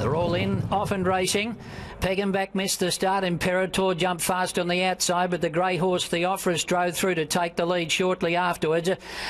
They're all in, off and racing. Peggenback missed the start. Imperator jumped fast on the outside, but the grey horse Theophorus drove through to take the lead shortly afterwards.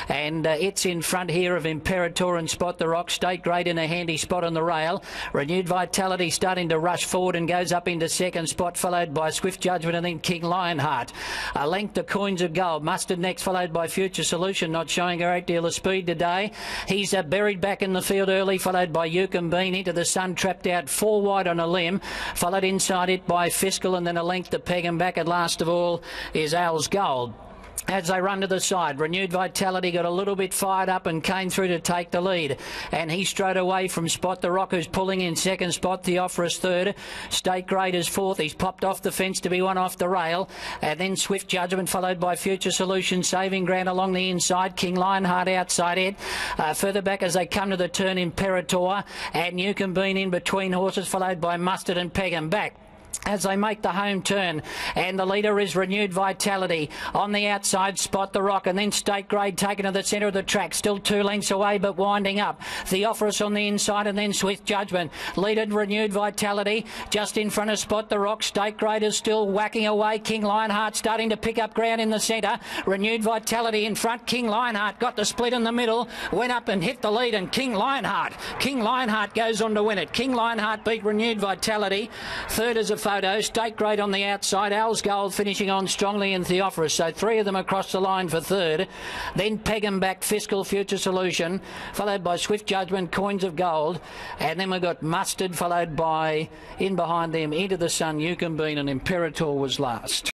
And it's in front here of Imperator and Spot the Rock. State Grade in a handy spot on the rail. Renewed Vitality starting to rush forward and goes up into second spot, followed by Swift Judgment and then King Lionheart. A length to Coins of Gold. Mustard next, followed by Future Solution, not showing a great deal of speed today. He's buried back in the field early, followed by Yukon Bean into the sun, trapped out 4 wide on a limb, followed inside it by Fiscal, and then a length to Peggenback, and last of all is Al's Gold. As they run to the side, Renewed Vitality got a little bit fired up and came through to take the lead. And he strode away from Spot the Rock, who's pulling in second spot. Theophorus third. State Grade is fourth. He's popped off the fence to be one off the rail. And then Swift Judgment, followed by Future Solution, saving ground along the inside. King Lionheart outside it. Further back as they come to the turn, Imperator. And Yukon Bean in between horses, followed by Mustard and Peggenback as they make the home turn. And the leader is Renewed Vitality. On the outside, Spot the Rock, and then State Grade taken to the centre of the track, still 2 lengths away but winding up. Theophorus on the inside, and then Swift Judgment. Leaded Renewed Vitality just in front of Spot the Rock. State Grade is still whacking away. King Lionheart starting to pick up ground in the centre. Renewed Vitality in front. King Lionheart got the split in the middle, went up and hit the lead, and King Lionheart goes on to win it. King Lionheart beat Renewed Vitality. Third is a photo. State Grade on the outside. Al's Gold finishing on strongly in Theophorus. So 3 of them across the line for third. Then Peggenback, Fiscal, Future Solution, followed by Swift Judgment, Coins of Gold. And then we've got Mustard, followed by, in behind them, Into the Sun, Yukon Bean, and Imperator was last.